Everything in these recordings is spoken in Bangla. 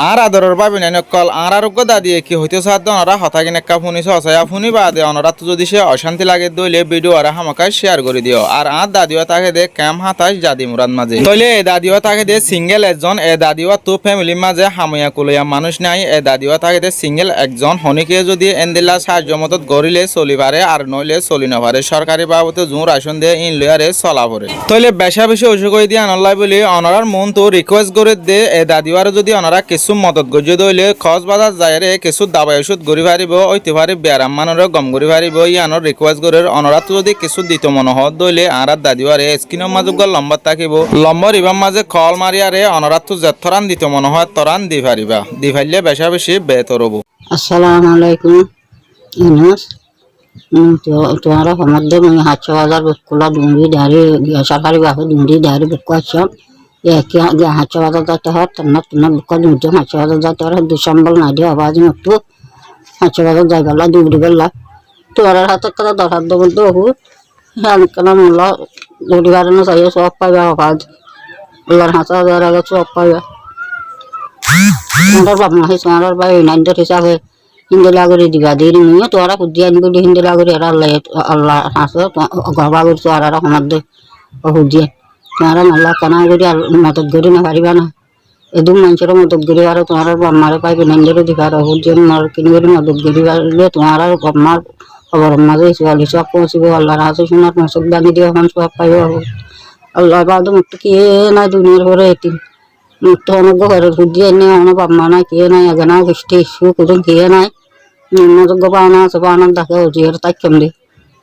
আর আদরের পাবি না নকল আর আরোগ্য দাদিয়ে কি হইতে সাধ্য ওনারা হতা কিনে একটা ফুনি সসায়া ফুনি বাদে ওনারা তো যদি সে অশান্তি লাগে দইলে ভিডিও আর হামাকায় শেয়ার করে দিও আর আর দাদিও তাকে দে ক্যাম হাতাস দাদি মুরাদ মাঝে তইলে এ দাদিও তাকে দে সিঙ্গেল একজন এ দাদিও তো ফ্যামিলির মাঝে হামইয়া কুলইয়া মানুষ নাই এ দাদিও তাকে দে সিঙ্গেল একজন হনিকে যদি এন্দিল্লা সাহায্য মতত গড়িলে চলি পারে আর নইলে চলি না পারে সরকারি বাবদে জোর আসন দিয়ে ইন লয়ারে চলা পড়ে তইলে বেশা বেশি অসুখ হয়ে দিয়ে আনলাই বলি ওনারার মন তো রিকোয়েস্ট করে দে এ দাদিওয়ার যদি ওনারা কিছু মদত গজ্য দইলে কক্সবাজার যায়রে কিছু দাবাই ওষুধ গড়ি পারিব ওইতে পারি ব্যারাম মানুষের গম গড়ি পারিব ইয়ানোর রিকোয়েস্ট করে ওনারা তো যদি কিছু দিত মনে হয় দইলে আর দাদিওয়ারে স্ক্রিনের মাঝে লম্বা থাকিব লম্বর ইবাম মাঝে কল মারিয়ারে ওনারা তো যেতরান দিত মনে হয় তরান দি পারিবা দি পারলে বেশা বেশি বেতর হবো। আসসালামু আলাইকুম ইউনুস তোমারা মধ্যে আমি 7,000 বকুলা ডুঙ্গি ডারি সরকারি বাসে ডুঙ্গি ডারি বুক আছাম একে 7,000 যাতে হয় তোমরা বুক ডুঙ্গি 7,000 যাতে হয় ডিসেম্বর না দিয়ে আওয়াজ মতো 7,000 জায়গা ডুঙ্গি বেলা তোমার হাতে কথা দরকার দেবো তো হ্যাঁ কেন মোলা ডুঙ্গি বাড়ানো চাই সব পাইবা আওয়াজ আল্লাহর হাতে আগে সব পাইবা তোমার বাপ মা তোমার ভাই নাইন্টার হিসাবে হিন্দুলা করে দিবা দিয়ে নিয়ে তোরা খুঁজিয়ে আনবি হিন্দুলা করে আল্লাহ আল্লাহ হাসে গবা করে তোরা সমাধে খুঁজিয়ে তোরা নাল্লা কানা করে মদত করি না পারিবা না এদম মানুষের মদত করি আর তোমার বাম্মারে পাইবে নাইন্টারে দিবা আর খুঁজিয়ে মার কিনে করে মদত করি পারলে তোমার বাম্মার খবর মাঝে ছোৱালী সব পৌঁছিব আল্লাহর হাসে সোনার মসক দানি দিয়ে এখন সব পাইব আল্লাহ বাদ মুক্ত কি নাই দুনিয়ার ঘরে এটি মুক্ত অনেক ঘরে খুঁজিয়ে এনে আমার বাম্মা নাই কে নাই আগে না বৃষ্টি ইস্যু কোনো কে নাই মজগ পাওনা আছে পাওনার দেখে জিয়ার তাই কেমনি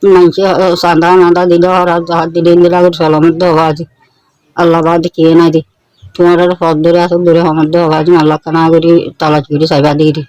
মানুষে চাঁদা মাদা দিলে আর জাহাজ দিলে ইন্দিরা করে সালামত দেওয়া আছে আল্লাহ বাদ কে নাই দি তোমার সব ধরে আসো ধরে আমার দেওয়া আছে আল্লাহ কানা করি তালাশ করি চাইবা দিয়ে দি